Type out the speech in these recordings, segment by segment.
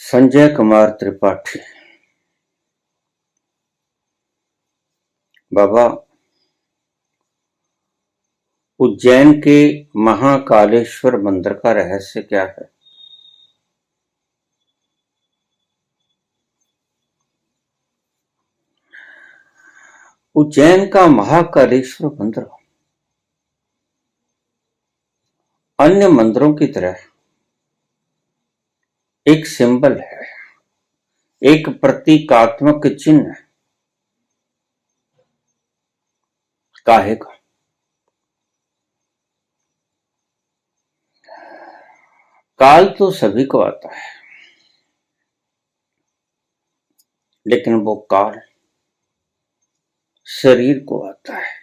संजय कुमार त्रिपाठी। बाबा, उज्जैन के महाकालेश्वर मंदिर का रहस्य क्या है? उज्जैन का महाकालेश्वर मंदिर अन्य मंदिरों की तरह एक सिंबल है, एक प्रतीकात्मक चिन्ह है। काहे का? काल तो सभी को आता है, लेकिन वो काल शरीर को आता है।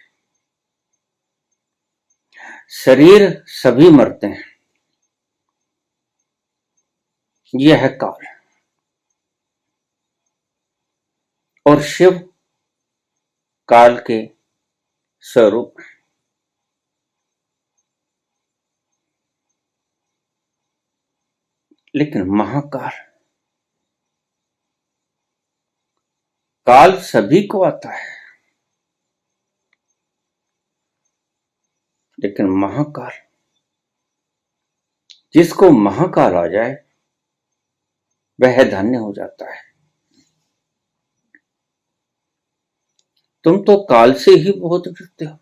शरीर सभी मरते हैं, यह है काल। और शिव काल के स्वरूप है। लेकिन महाकाल, काल सभी को आता है, लेकिन महाकाल, जिसको महाकाल आ जाए वह धन्य हो जाता है। तुम तो काल से ही बहुत डरते हो,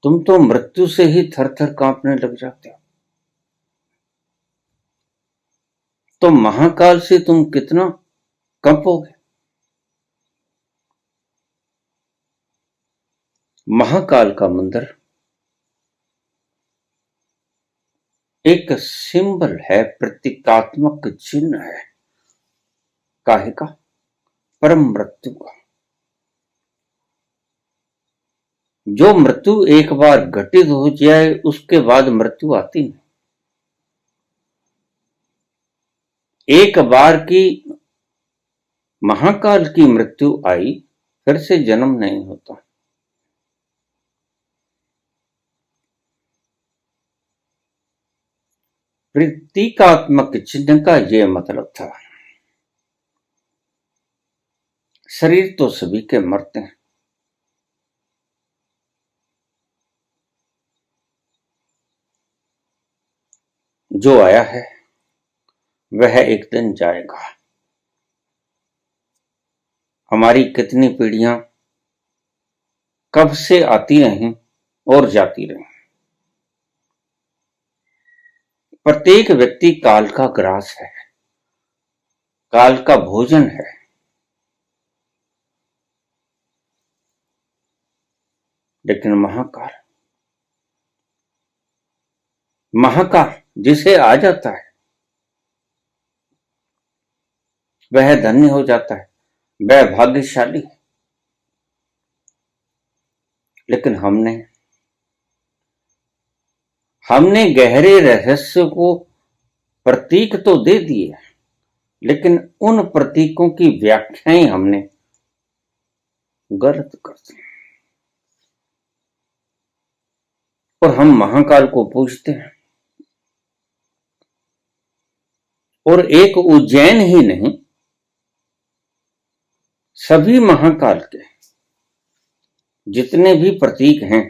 तुम तो मृत्यु से ही थर थर कांपने लग जाते हो। तो महाकाल से तुम कितना कंपोगे? महाकाल का मंदिर एक सिंबल है, प्रतीकात्मक चिन्ह है। काहे का? परम मृत्यु का। जो मृत्यु एक बार घटित हो जाए उसके बाद मृत्यु आती नहीं। एक बार की महाकाल की मृत्यु आई, फिर से जन्म नहीं होता। प्रतीकात्मक चिन्ह का यह मतलब था। शरीर तो सभी के मरते हैं, जो आया है वह एक दिन जाएगा। हमारी कितनी पीढ़ियां कब से आती रहीं और जाती रहीं। प्रत्येक व्यक्ति काल का ग्रास है, काल का भोजन है। लेकिन महाकाल, महाकाल जिसे आ जाता है वह धन्य हो जाता है, वह भाग्यशाली है। लेकिन हमने गहरे रहस्य को प्रतीक तो दे दिए, लेकिन उन प्रतीकों की व्याख्याएं हमने गलत कर दी और हम महाकाल को पूजते हैं। और एक उज्जैन ही नहीं, सभी महाकाल के जितने भी प्रतीक हैं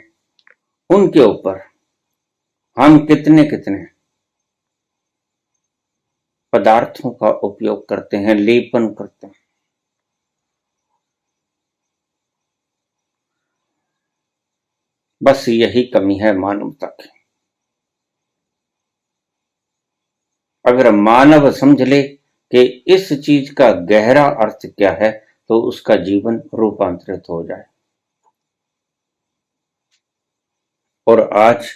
उनके ऊपर हम कितने कितने पदार्थों का उपयोग करते हैं, लेपन करते हैं। बस यही कमी है मानवता की। अगर मानव समझ ले कि इस चीज का गहरा अर्थ क्या है, तो उसका जीवन रूपांतरित हो जाए। और आज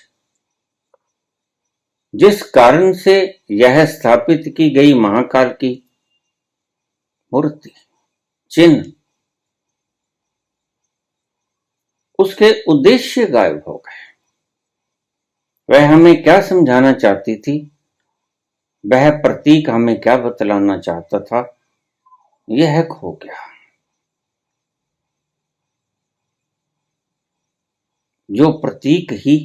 जिस कारण से यह स्थापित की गई महाकाल की मूर्ति, चिन्ह, उसके उद्देश्य गायब हो गए। वह हमें क्या समझाना चाहती थी, वह प्रतीक हमें क्या बतलाना चाहता था, यह खो गया। जो प्रतीक ही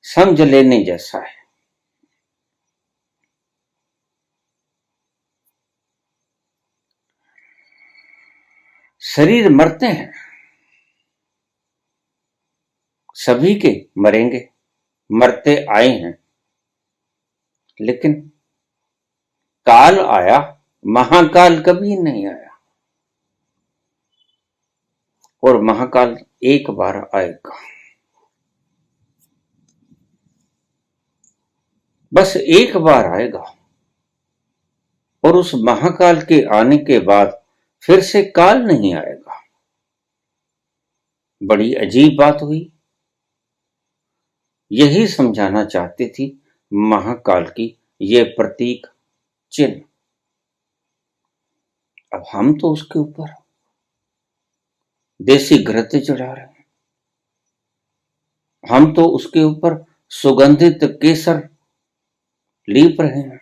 समझ लेने जैसा है। शरीर मरते हैं, सभी के मरेंगे, मरते आए हैं, लेकिन काल आया, महाकाल कभी नहीं आया। और महाकाल एक बार आएगा, बस एक बार आएगा। और उस महाकाल के आने के बाद फिर से काल नहीं आएगा। बड़ी अजीब बात हुई। यही समझाना चाहती थी महाकाल की ये प्रतीक चिन्ह। अब हम तो उसके ऊपर देसी घृत चढ़ा रहे हैं, हम तो उसके ऊपर सुगंधित केसर लीप रहे हैं।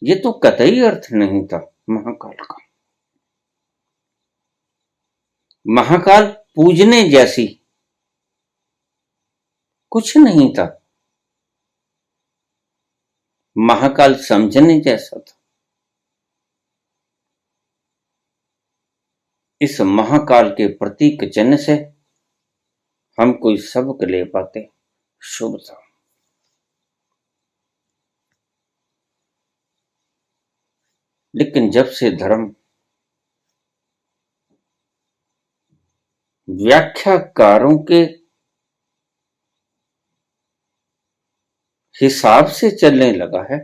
ये तो कतई अर्थ नहीं था महाकाल का। महाकाल पूजने जैसी कुछ नहीं था, महाकाल समझने जैसा था। इस महाकाल के प्रतीक चिन्ह से हम कोई सबक ले पाते, शुभ था। लेकिन जब से धर्म व्याख्याकारों के हिसाब से चलने लगा है,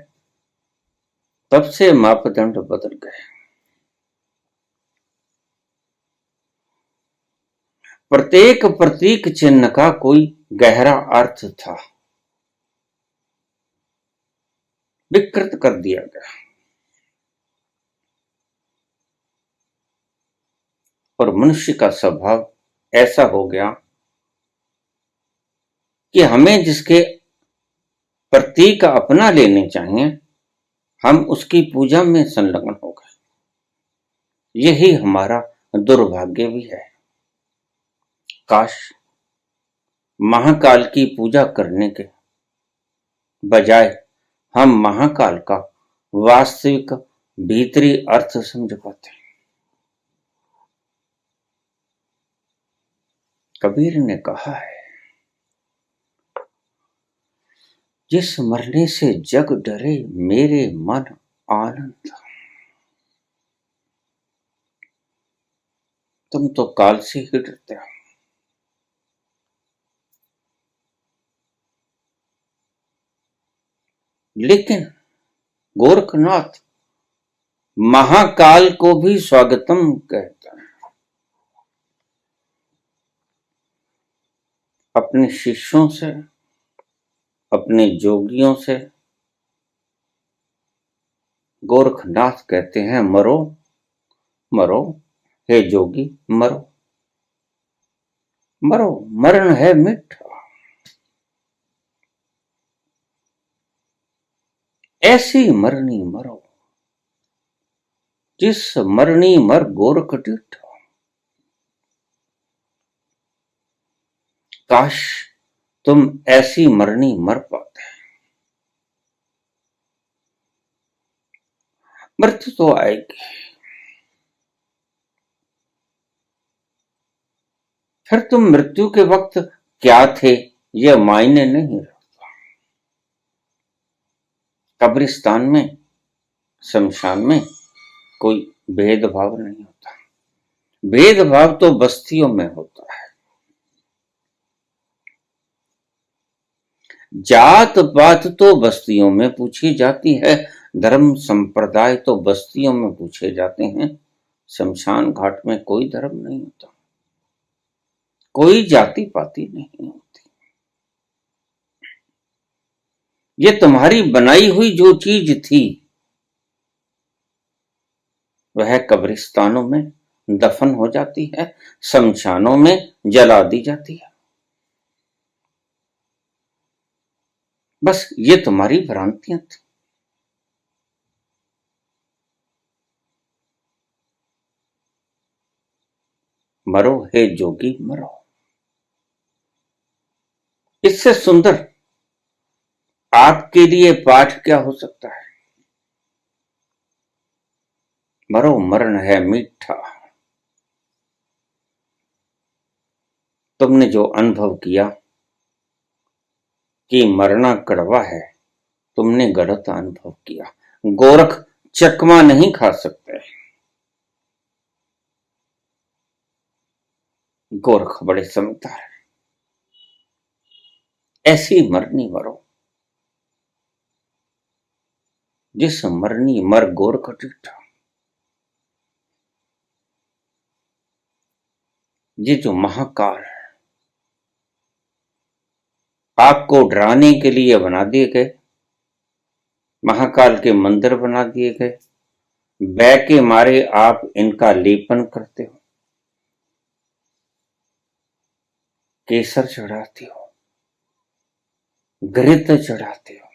तब से मापदंड बदल गए। प्रत्येक प्रतीक चिन्ह का कोई गहरा अर्थ था, विकृत कर दिया गया। और मनुष्य का स्वभाव ऐसा हो गया कि हमें जिसके प्रतीक अपना लेने चाहिए, हम उसकी पूजा में संलग्न हो गए। यही हमारा दुर्भाग्य भी है। काश महाकाल की पूजा करने के बजाय हम महाकाल का वास्तविक भीतरी अर्थ समझ पाते। कबीर ने कहा है, जिस मरने से जग डरे मेरे मन आनंद। तुम तो काल से ही डरते हो। लेकिन गोरखनाथ महाकाल को भी स्वागतम कहता है। अपने शिष्यों से, अपने जोगियों से गोरखनाथ कहते हैं, मरो मरो हे जोगी, मरो मरो, मरण है मिठा। ऐसी मरनी मरो जिस मरनी मर गोरख डिठ। काश तुम ऐसी मरनी मर पाते। मृत्यु तो आएगी, फिर तुम मृत्यु के वक्त क्या थे यह मायने नहीं रखता। कब्रिस्तान में, शमशान में कोई भेदभाव नहीं होता। भेदभाव तो बस्तियों में होता है। जात पात तो बस्तियों में पूछी जाती है, धर्म संप्रदाय तो बस्तियों में पूछे जाते हैं। शमशान घाट में कोई धर्म नहीं होता, कोई जाति पाति नहीं होती। ये तुम्हारी बनाई हुई जो चीज थी वह कब्रिस्तानों में दफन हो जाती है, शमशानों में जला दी जाती है। बस ये तुम्हारी भ्रांतियां थी। मरो हे जोगी मरो। इससे सुंदर आपके लिए पाठ क्या हो सकता है। मरो मरण है मीठा। तुमने जो अनुभव किया कि मरना कड़वा है, तुमने गलत अनुभव किया। गोरख चकमा नहीं खा सकते। गोरख बड़े समझदार है। ऐसी मरनी मरो जिस मरनी मर गोरख डिठा। ये जो महाकाल आपको डराने के लिए बना दिए गए, महाकाल के मंदिर बना दिए गए, बै के मारे आप इनका लेपन करते हो, केसर चढ़ाते हो, घृत चढ़ाते हो,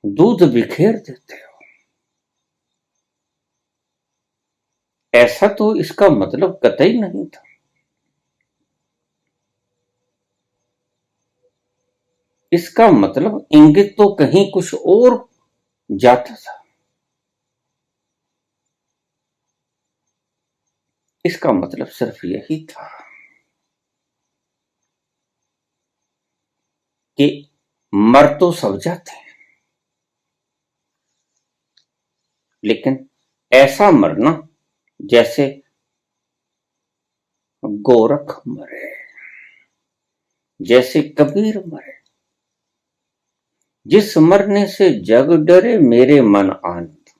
दूध बिखेर देते हो। ऐसा तो इसका मतलब कतई नहीं था। इसका मतलब इंगित तो कहीं कुछ और जाता था। इसका मतलब सिर्फ यही था कि मर तो सब जाते हैं, लेकिन ऐसा मरना जैसे गोरख मरे, जैसे कबीर मरे, जिस मरने से जग डरे मेरे मन आनंद।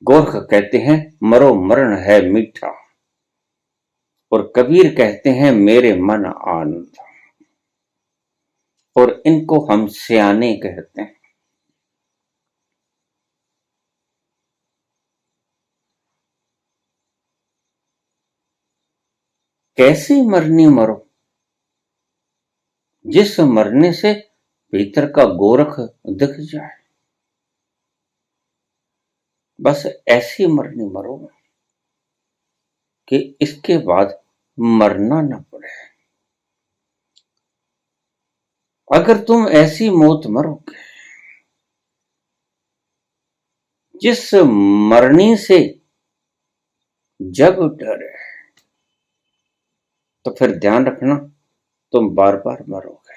गोरख कहते हैं मरो मरण है मीठा, और कबीर कहते हैं मेरे मन आनंद, और इनको हम सियाने कहते हैं। कैसी मरनी मरो जिस मरने से भीतर का गोरख दिख जाए। बस ऐसी मरनी मरो कि इसके बाद मरना न पड़े। अगर तुम ऐसी मौत मरोगे जिस मरनी से जग डरे, तो फिर ध्यान रखना तुम बार बार मरोगे।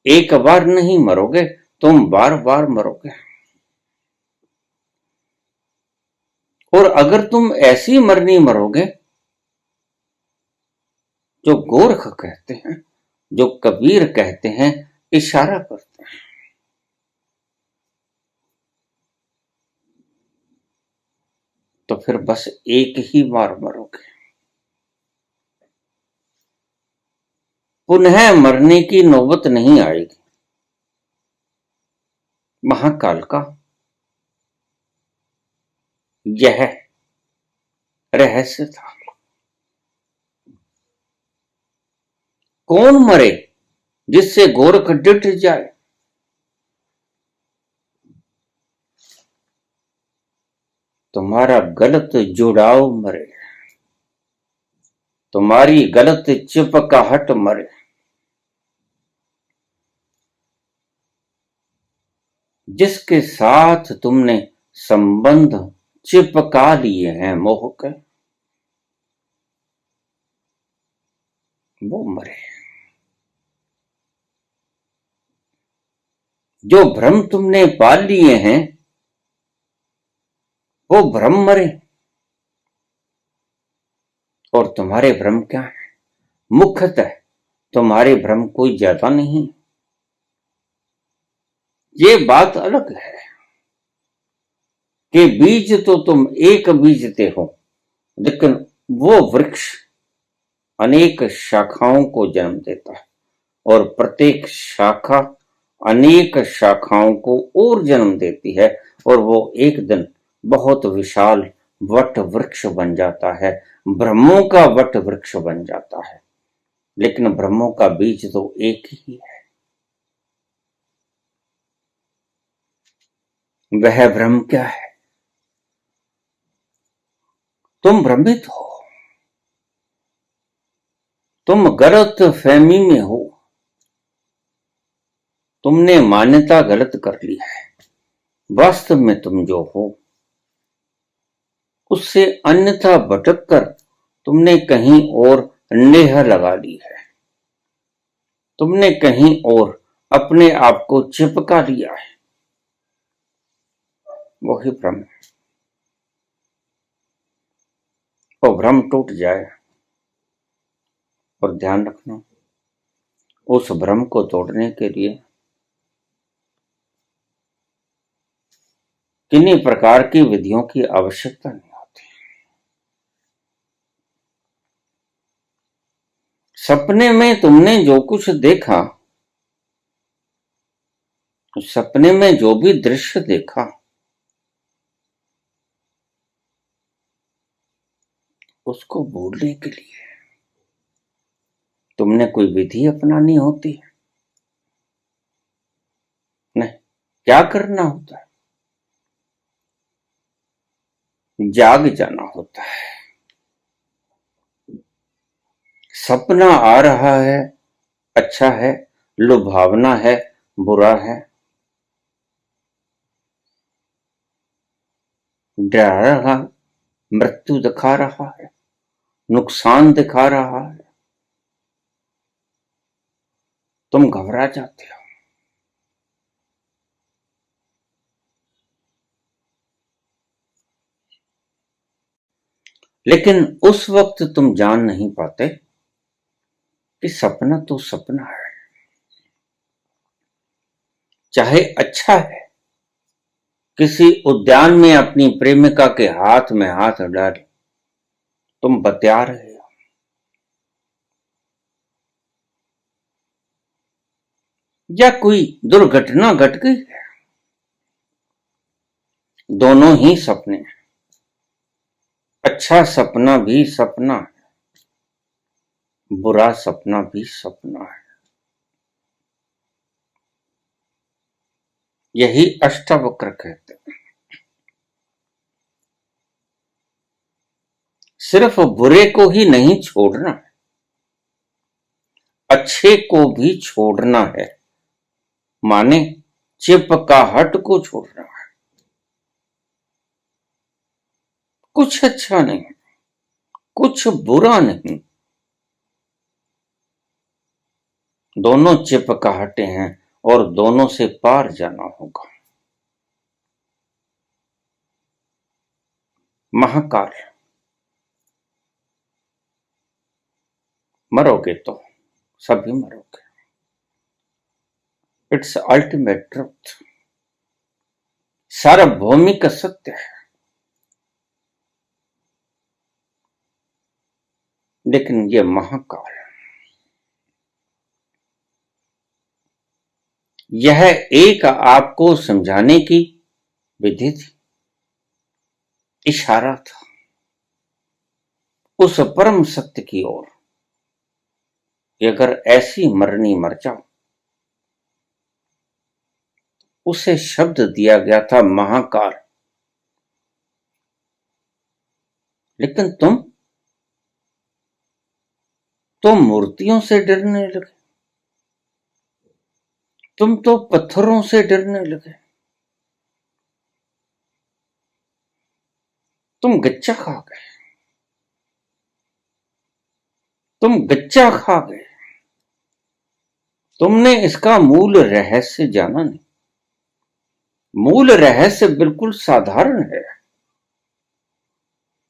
एक बार नहीं मरोगे, तुम बार बार मरोगे। और अगर तुम ऐसी मरनी मरोगे जो गोरख कहते हैं, जो कबीर कहते हैं, इशारा करते हैं, तो फिर बस एक ही बार मरोगे। पुनः मरने की नौबत नहीं आएगी। महाकाल का यह रहस्य था। कौन मरे जिससे गोरख डिठ जाए? तुम्हारा गलत जुड़ाव मरे, तुम्हारी गलत चिपकाहट मरे, जिसके साथ तुमने संबंध चिपका लिए हैं मोह के, वो मरे। जो भ्रम तुमने पाल लिए हैं वो भ्रम मरे। और तुम्हारे भ्रम क्या है? मुख्यतः तुम्हारे भ्रम कोई ज्यादा नहीं। ये बात अलग है कि बीज तो तुम एक बीजते हो, लेकिन वो वृक्ष अनेक शाखाओं को जन्म देता है, और प्रत्येक शाखा अनेक शाखाओं को और जन्म देती है, और वो एक दिन बहुत विशाल वट वृक्ष बन जाता है, ब्रह्मों का वट वृक्ष बन जाता है। लेकिन ब्रह्मों का बीज तो एक ही है। वह ब्रह्म क्या है? तुम भ्रमित हो, तुम गलत फहमी में हो। तुमने मान्यता गलत कर ली है। वास्तव में तुम जो हो उससे अन्यथा भटक कर तुमने कहीं और नेह लगा ली है। तुमने कहीं और अपने आप को चिपका लिया है। वही भ्रम है। वो भ्रम टूट जाए और ध्यान रखना, उस भ्रम को तोड़ने के लिए किन्हीं प्रकार की विधियों की आवश्यकता नहीं होती। सपने में तुमने जो कुछ देखा, सपने में जो भी दृश्य देखा, उसको भूलने के लिए तुमने कोई विधि अपनानी होती है? नहीं, क्या करना होता है? जाग जाना होता है। सपना आ रहा है, अच्छा है, लुभावना है, बुरा है, डरा रहा, मृत्यु दिखा रहा है, नुकसान दिखा रहा है, तुम घबरा जाते हो। लेकिन उस वक्त तुम जान नहीं पाते कि सपना तो सपना है, चाहे अच्छा है। किसी उद्यान में अपनी प्रेमिका के हाथ में हाथ डाल तुम बतिया रहे हो, या कोई दुर्घटना घट गई है, दोनों ही सपने हैं। अच्छा सपना भी सपना है, बुरा सपना भी सपना है। यही अष्टावक्र कहते हैं। सिर्फ बुरे को ही नहीं छोड़ना है, अच्छे को भी छोड़ना है। माने चिपकाहट को छोड़ना है। कुछ अच्छा नहीं, कुछ बुरा नहीं, दोनों चिपकाहटे हैं और दोनों से पार जाना होगा। महाकाल, मरोगे तो सभी मरोगे। इट्स अल्टीमेट ट्रुथ, सार्वभौमिक सत्य है। लेकिन ये महाकाल, यह एक आपको समझाने की विधि थी, इशारा था उस परम सत्य की ओर कि अगर ऐसी मरनी मर जाओ। उसे शब्द दिया गया था महाकाल। लेकिन तुम तो मूर्तियों से डरने लगे, तुम तो पत्थरों से डरने लगे, तुम गच्चा खा गए, तुम गच्चा खा गए। तुमने इसका मूल रहस्य जाना नहीं। मूल रहस्य बिल्कुल साधारण है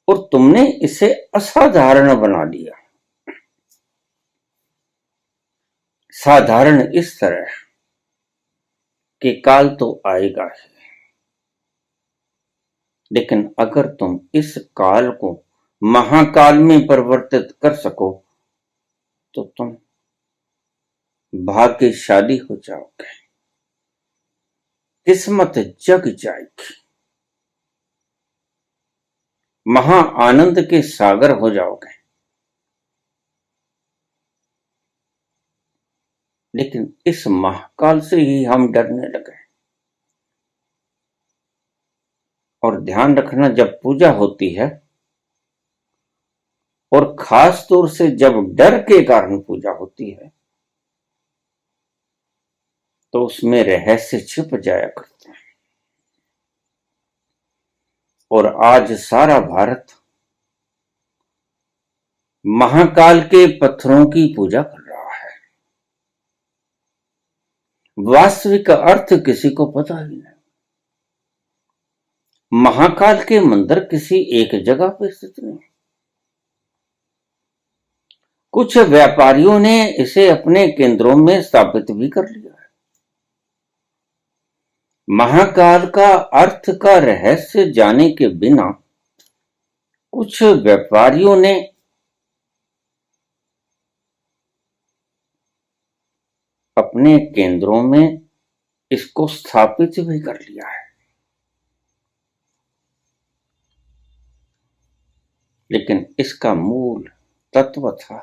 और तुमने इसे असाधारण बना दिया। साधारण इस तरह कि काल तो आएगा ही, लेकिन अगर तुम इस काल को महाकाल में परिवर्तित कर सको तो तुम भाग्यशाली हो जाओगे, किस्मत जग जाएगी, महा आनंद के सागर हो जाओगे। लेकिन इस महाकाल से ही हम डरने लगे। और ध्यान रखना, जब पूजा होती है और खास तौर से जब डर के कारण पूजा होती है, तो उसमें रहस्य छिप जाया करते हैं। और आज सारा भारत महाकाल के पत्थरों की पूजा कर रहा है। वास्तविक अर्थ किसी को पता ही नहीं। महाकाल के मंदिर किसी एक जगह पर स्थित नहीं। कुछ व्यापारियों ने इसे अपने केंद्रों में स्थापित भी कर लिया है। महाकाल का अर्थ का रहस्य जाने के बिना कुछ व्यापारियों ने अपने केंद्रों में इसको स्थापित भी कर लिया है। लेकिन इसका मूल तत्व था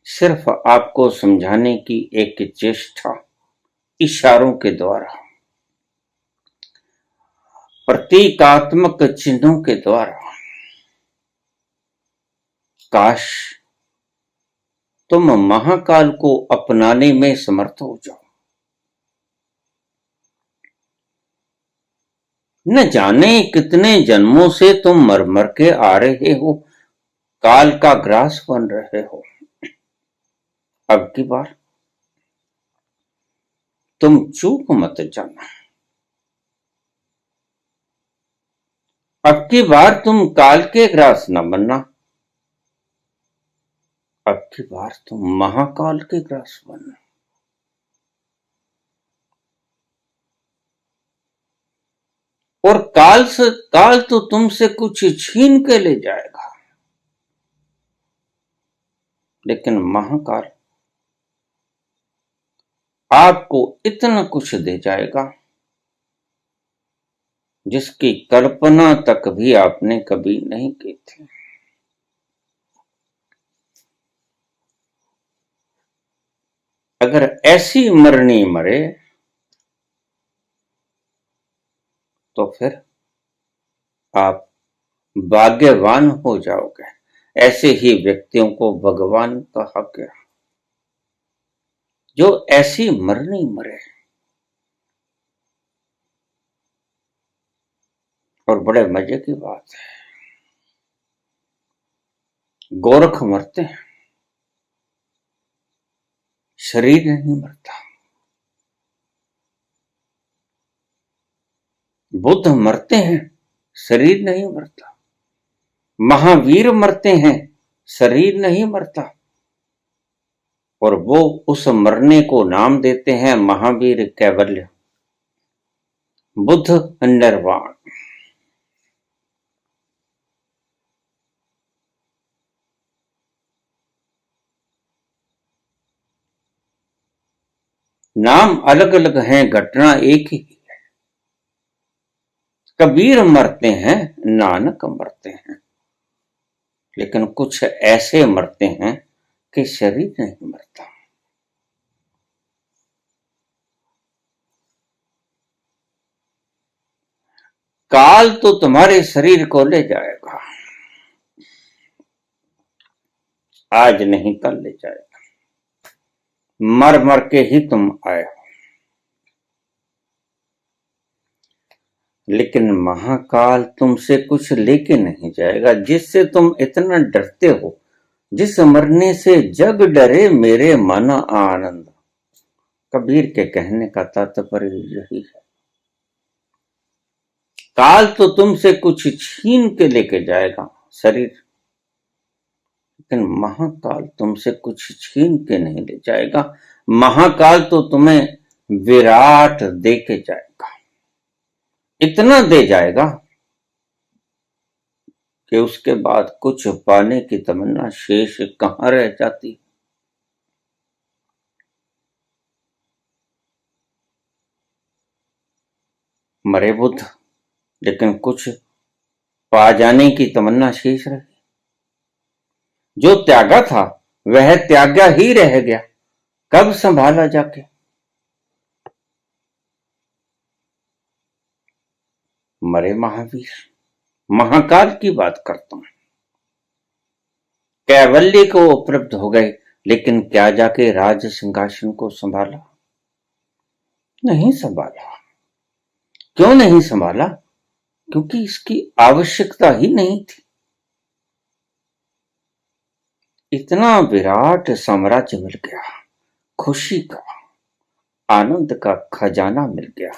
सिर्फ आपको समझाने की एक चेष्टा, इशारों के द्वारा, प्रतीकात्मक चिन्हों के द्वारा। काश तुम महाकाल को अपनाने में समर्थ हो जाओ। न जाने कितने जन्मों से तुम मर मर के आ रहे हो, काल का ग्रास बन रहे हो। अब की बार तुम चूक मत जाना। अब की बार तुम काल के ग्रास न बनना। अब की बार तुम महाकाल के ग्रास बनना। और काल तो तुमसे कुछ छीन के ले जाएगा, लेकिन महाकाल आपको इतना कुछ दे जाएगा जिसकी कल्पना तक भी आपने कभी नहीं की थी। अगर ऐसी मरनी मरे तो फिर आप भाग्यवान हो जाओगे। ऐसे ही व्यक्तियों को भगवान कहा गया जो ऐसी मरनी मरे। और बड़े मजे की बात है, गोरख मरते हैं, शरीर नहीं मरता। बुद्ध मरते हैं, शरीर नहीं मरता। महावीर मरते हैं, शरीर नहीं मरता। और वो उस मरने को नाम देते हैं महावीर कैवल्य, बुद्ध निर्वाण। नाम अलग अलग हैं, घटना एक ही है। कबीर मरते हैं, नानक मरते हैं, लेकिन कुछ ऐसे मरते हैं कि शरीर नहीं मरता। काल तो तुम्हारे शरीर को ले जाएगा, आज नहीं कल ले जाएगा। मर मर के ही तुम आए हो। लेकिन महाकाल तुमसे कुछ लेके नहीं जाएगा जिससे तुम इतना डरते हो। जिस मरने से जग डरे मेरे मन आनंद, कबीर के कहने का तात्पर्य यही है। काल तो तुमसे कुछ छीन के लेके जाएगा, शरीर, लेकिन महाकाल तुमसे कुछ छीन के नहीं ले जाएगा। महाकाल तो तुम्हें विराट दे के जाएगा। इतना दे जाएगा कि उसके बाद कुछ पाने की तमन्ना शेष कहां रह जाती। मरे बुद्ध, लेकिन कुछ पा जाने की तमन्ना शेष रही। जो त्यागा था वह त्यागा ही रह गया, कब संभाला जाके। मरे महावीर, महाकाल की बात करता हूं, कैवल्य को उपलब्ध हो गए, लेकिन क्या जाके राज सिंहासन को संभाला? नहीं संभाला। क्यों नहीं संभाला? क्योंकि इसकी आवश्यकता ही नहीं थी। इतना विराट साम्राज्य मिल गया, खुशी का, आनंद का खजाना मिल गया।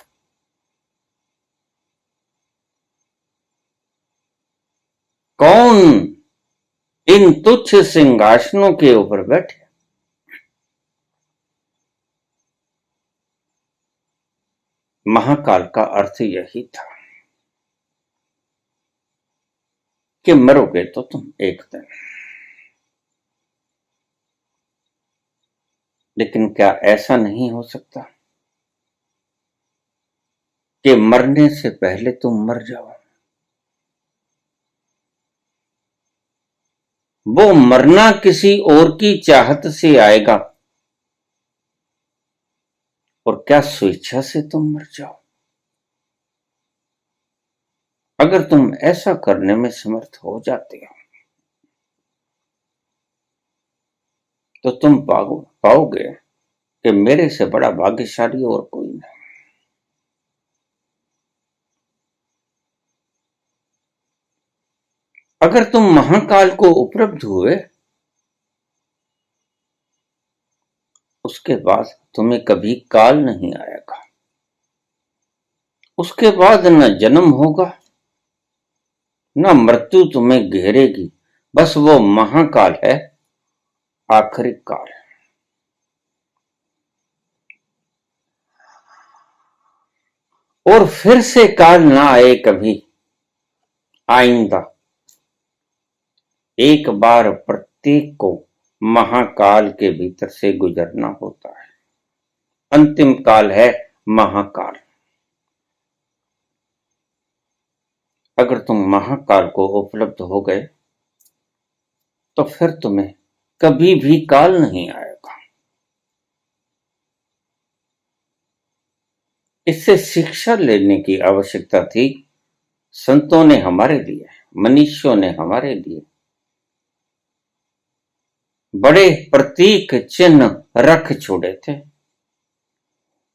कौन इन तुच्छ सिंहासनों के ऊपर बैठे? महाकाल का अर्थ यही था कि मरोगे तो तुम एक दिन। लेकिन क्या ऐसा नहीं हो सकता कि मरने से पहले तुम मर जाओ? वो मरना किसी और की चाहत से आएगा, और क्या स्वेच्छा से तुम मर जाओ? अगर तुम ऐसा करने में समर्थ हो जाते हो तो तुम पाओगे कि मेरे से बड़ा भाग्यशाली और कोई नहीं। अगर तुम महाकाल को उपलब्ध हुए, उसके बाद तुम्हें कभी काल नहीं आएगा। उसके बाद न जन्म होगा, न मृत्यु तुम्हें घेरेगी। बस वो महाकाल है, आखिरी काल। और फिर से काल ना आए कभी आइंदा। एक बार प्रत्येक को महाकाल के भीतर से गुजरना होता है। अंतिम काल है महाकाल। अगर तुम महाकाल को उपलब्ध हो गए तो फिर तुम्हें कभी भी काल नहीं आएगा। इससे शिक्षा लेने की आवश्यकता थी। संतों ने हमारे लिए, मनुष्यों ने हमारे लिए बड़े प्रतीक चिन्ह रख छोड़े थे,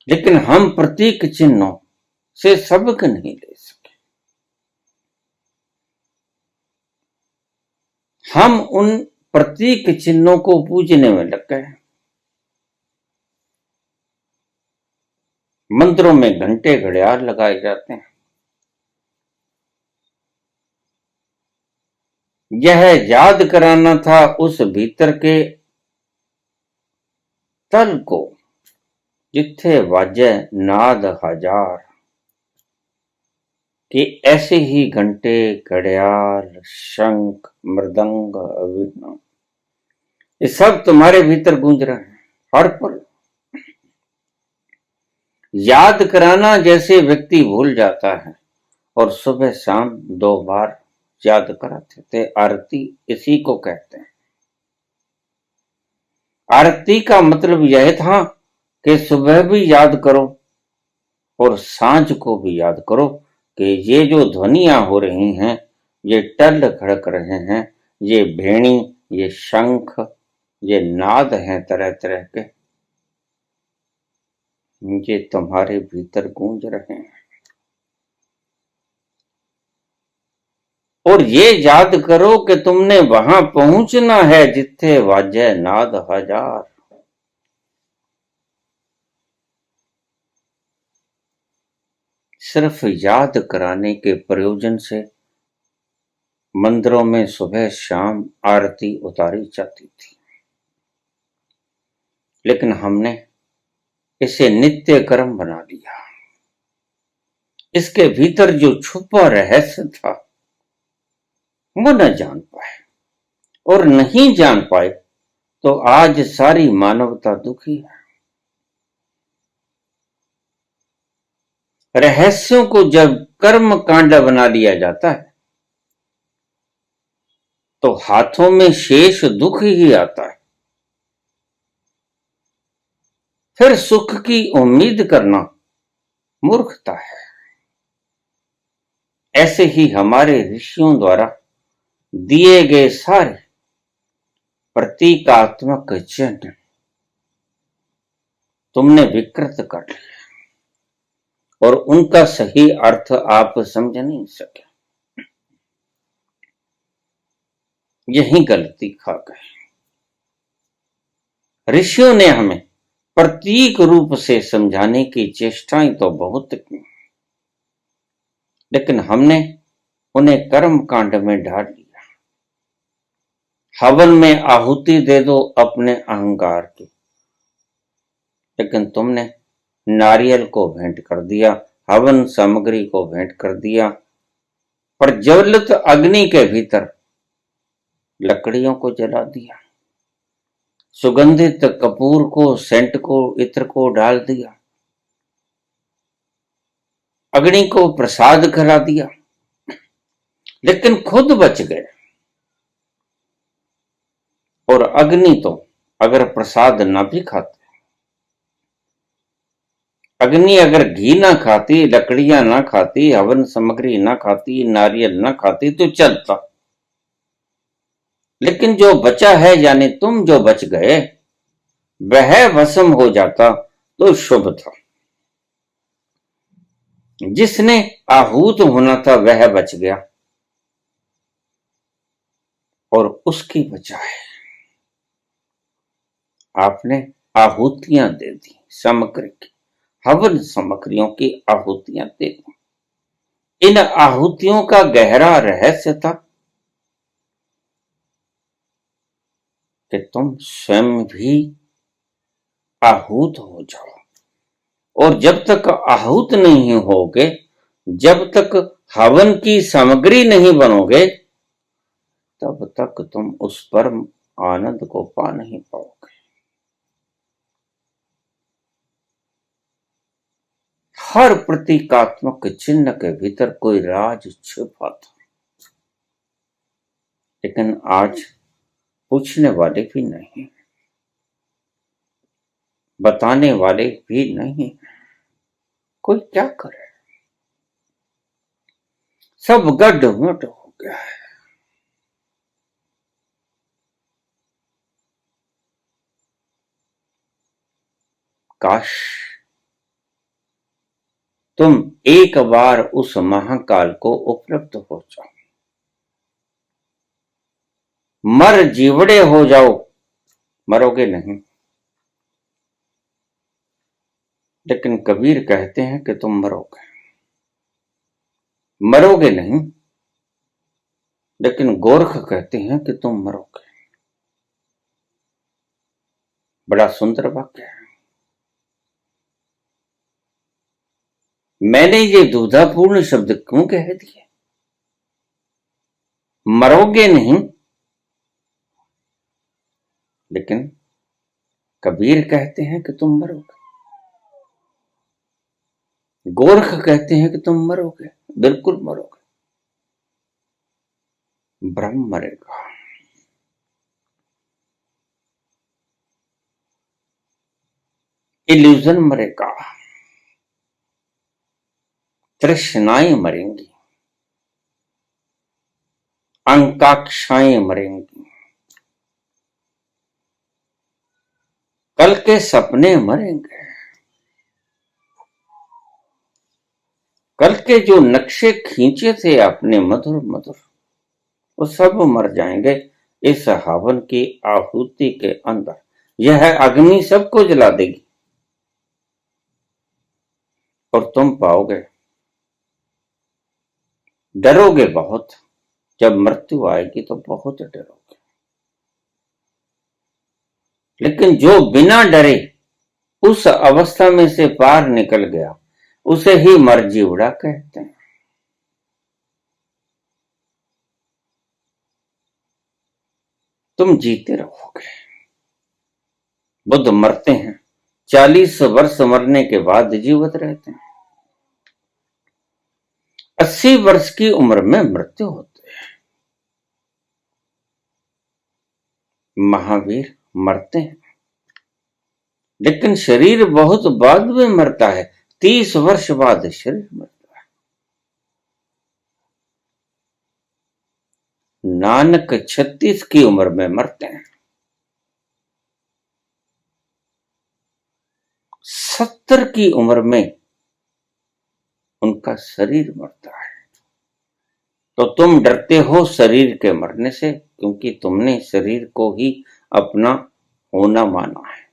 लेकिन हम प्रतीक चिन्हों से सबक नहीं ले सके। हम उन प्रतीक चिन्हों को पूजने में लग गए। मंदिरों में घंटे घड़ियाल लगाए जाते हैं। यह याद कराना था उस भीतर के तल को, जिथे वाजे नाद हजार, कि ऐसे ही घंटे घड़ियाल शंख मृदंग अभिनव ये सब तुम्हारे भीतर गूंज रहे हैं हर पल। याद कराना जैसे व्यक्ति भूल जाता है और सुबह शाम 2 बार याद कराते थे। आरती इसी को कहते हैं। आरती का मतलब यह था कि सुबह भी याद करो और सांझ को भी याद करो कि ये जो ध्वनियां हो रही हैं, ये टल खड़क रहे हैं, ये भेणी, ये शंख, ये नाद हैं तरह तरह के, ये तुम्हारे भीतर गूंज रहे हैं। और ये याद करो कि तुमने वहां पहुंचना है जिथे वाजे नाद हजार। सिर्फ याद कराने के प्रयोजन से मंदिरों में सुबह शाम आरती उतारी जाती थी, लेकिन हमने इसे नित्य कर्म बना लिया। इसके भीतर जो छुपा रहस्य था वो न जान पाए, और नहीं जान पाए तो आज सारी मानवता दुखी है। रहस्यों को जब कर्म कांड बना लिया जाता है तो हाथों में शेष दुख ही आता है। फिर सुख की उम्मीद करना मूर्खता है। ऐसे ही हमारे ऋषियों द्वारा दिए गए सारे प्रतीकात्मक चिन्ह तुमने विकृत कर लिया और उनका सही अर्थ आप समझ नहीं सके। यही गलती खा गए। ऋषियों ने हमें प्रतीक रूप से समझाने की चेष्टाएं तो बहुत की, लेकिन हमने उन्हें कर्म कांड में ढाल लिया। हवन में आहुति दे दो अपने अहंकार की, लेकिन तुमने नारियल को भेंट कर दिया, हवन सामग्री को भेंट कर दिया, प्रज्वलित अग्नि के भीतर लकड़ियों को जला दिया, सुगंधित कपूर को, सेंट को, इत्र को डाल दिया, अग्नि को प्रसाद करा दिया, लेकिन खुद बच गए। और अग्नि तो अगर प्रसाद न भी खाते, अग्नि अगर घी ना खाती, लकड़ियां ना खाती, हवन सामग्री ना खाती, नारियल ना खाती तो चलता। लेकिन जो बचा है, यानी तुम जो बच गए, वह भस्म हो जाता तो शुभ था। जिसने आहूत होना था वह बच गया और उसकी बजाय आपने आहुतियां दे दी, सामग्री की, हवन सामग्रियों की आहुतियां दे दी। इन आहुतियों का गहरा रहस्य था कि तुम स्वयं भी आहूत हो जाओ, और जब तक आहूत नहीं होगे, जब तक हवन की सामग्री नहीं बनोगे, तब तक तुम उस परम आनंद को पा नहीं पाओगे। हर प्रतीकात्मक चिन्ह के भीतर कोई राज छिपा था, लेकिन आज पूछने वाले भी नहीं, बताने वाले भी नहीं, कोई क्या करे। सब गड्ढ-मुड्ढ हो गया है। काश तुम एक बार उस महाकाल को उपलब्ध हो जाओ, मर जीवड़े हो जाओ, मरोगे नहीं। लेकिन कबीर कहते हैं कि तुम मरोगे, मरोगे नहीं, लेकिन गोरख कहते हैं कि तुम मरोगे। बड़ा सुंदर वाक्य है। मैंने ये दुविधापूर्ण शब्द क्यों कह दिए? मरोगे नहीं, लेकिन कबीर कहते हैं कि तुम मरोगे, गोरख कहते हैं कि तुम मरोगे, बिल्कुल मरोगे। ब्रह्म मरेगा, इल्यूजन मरेगा, तृष्णाएं मरेंगी, आकांक्षाएं मरेंगी, कल के सपने मरेंगे, कल के जो नक्शे खींचे थे आपने मधुर मधुर, वो सब मर जाएंगे इस हवन की आहुति के अंदर। यह अग्नि सबको जला देगी और तुम पाओगे, डरोगे बहुत। जब मृत्यु आएगी तो बहुत डरोगे, लेकिन जो बिना डरे उस अवस्था में से पार निकल गया, उसे ही मरजीवड़ा कहते हैं। तुम जीते रहोगे। बुद्ध मरते हैं, 40 वर्ष मरने के बाद जीवित रहते हैं। 80 वर्ष की उम्र में मृत्यु होती है। महावीर मरते हैं, लेकिन शरीर बहुत बाद में मरता है, 30 वर्ष बाद शरीर मरता है। नानक 36 की उम्र में मरते हैं। 70 की उम्र में उनका शरीर मरता है। तो तुम डरते हो शरीर के मरने से, क्योंकि तुमने शरीर को ही अपना होना माना है।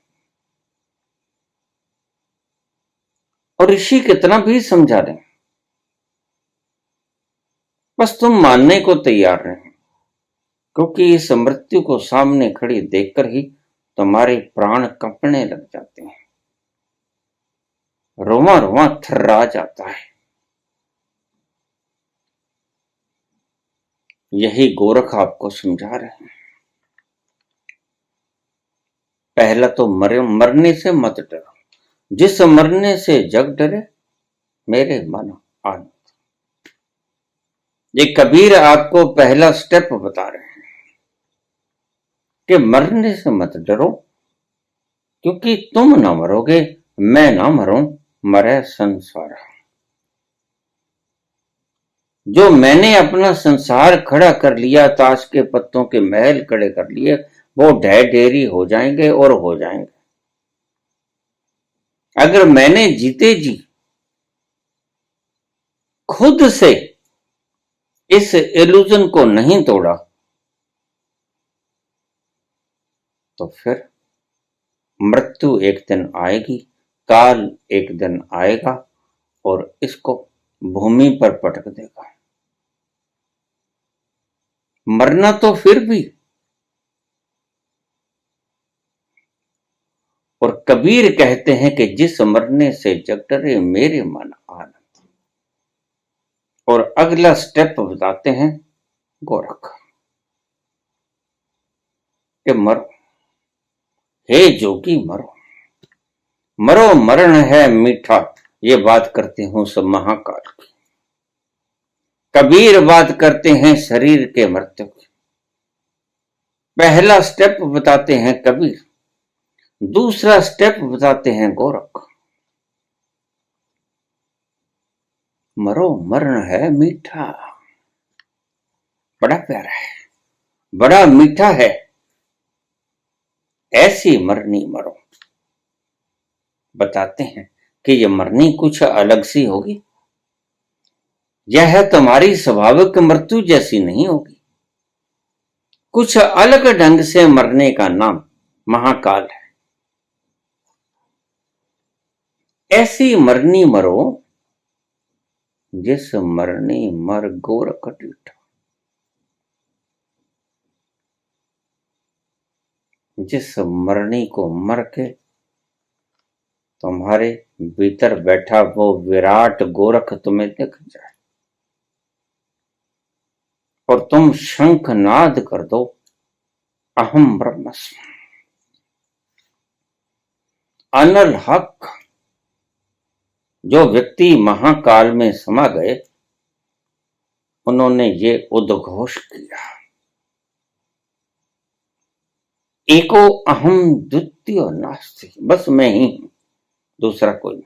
और ऋषि कितना भी समझा दें, बस तुम मानने को तैयार नहीं, क्योंकि इस मृत्यु को सामने खड़ी देखकर ही तुम्हारे प्राण कंपने लग जाते हैं, रोमा रोमा थर्रा जाता है। यही गोरख आपको समझा रहे हैं। पहला तो मरने से मत डरो, जिस मरने से जग डरे मेरे मन आनंद। ये कबीर आपको पहला स्टेप बता रहे हैं कि मरने से मत डरो, क्योंकि तुम ना मरोगे, मैं ना मरूं, मरे संसार। जो मैंने अपना संसार खड़ा कर लिया, ताश के पत्तों के महल खड़े कर लिए, वो ढह ढेरी हो जाएंगे और हो जाएंगे। अगर मैंने जीते जी खुद से इस इल्यूजन को नहीं तोड़ा, तो फिर मृत्यु एक दिन आएगी, काल एक दिन आएगा और इसको भूमि पर पटक देगा। मरना तो फिर भी। और कबीर कहते हैं कि जिस मरने से जग डरे मेरे मन आनंद। और अगला स्टेप बताते हैं गोरख कि मरो, हे जोगी मरो, मरो मरण है मीठा। ये बात करते हूं सब महाकाल की। कबीर बात करते हैं शरीर के मृत्यु की। पहला स्टेप बताते हैं कबीर, दूसरा स्टेप बताते हैं गोरख। मरो मरण है मीठा, बड़ा प्यारा है, बड़ा मीठा है, ऐसी मरनी मरो। बताते हैं कि ये मरनी कुछ अलग सी होगी, यह तुम्हारी स्वाभाविक मृत्यु जैसी नहीं होगी। कुछ अलग ढंग से मरने का नाम महाकाल है। ऐसी मरनी मरो जिस मरनी मर गोरख डीठा। जिस मरनी को मर के तुम्हारे भीतर बैठा वो विराट गोरख तुम्हें दिख जाए और तुम शंखनाद कर दो, अहम ब्रह्मस्मि। अनल हक जो व्यक्ति महाकाल में समा गए, उन्होंने ये उद्घोष किया, एको अहम द्वितीय नास्ति। बस मैं ही हूं, दूसरा कोई नहीं।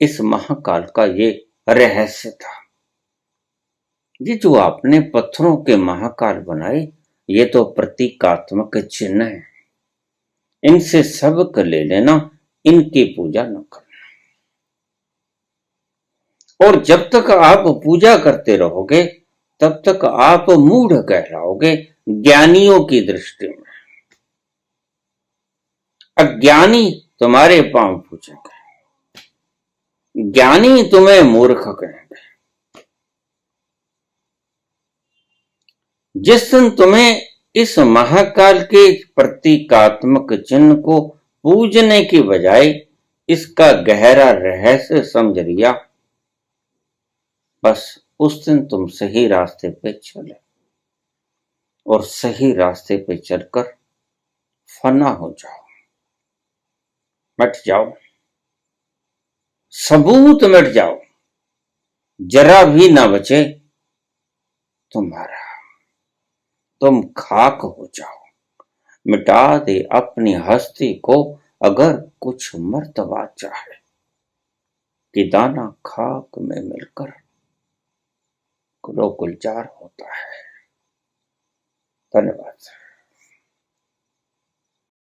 इस महाकाल का ये रहस्य था। ये जो आपने पत्थरों के महाकाल बनाए, ये तो प्रतीकात्मक चिन्ह है। इनसे सबक ले लेना, इनकी पूजा न करना। और जब तक आप पूजा करते रहोगे, तब तक आप मूढ़ कहलाओगे ज्ञानियों की दृष्टि में। अज्ञानी तुम्हारे पांव पूजेंगे, ज्ञानी तुम्हें मूर्ख कहेंगे। जिस दिन तुम्हें इस महाकाल के प्रतीकात्मक चिन्ह को पूजने की बजाय इसका गहरा रहस्य समझ लिया, बस उस दिन तुम सही रास्ते पे चले और सही रास्ते पे चलकर फना हो जाओ, मिट जाओ, सबूत मिट जाओ, जरा भी ना बचे तुम्हारा। तुम खाक हो जाओ, मिटा दे अपनी हस्ती को अगर कुछ मर्तबा चाहे, कि दाना खाक में मिलकर गुलजार होता है। धन्यवाद।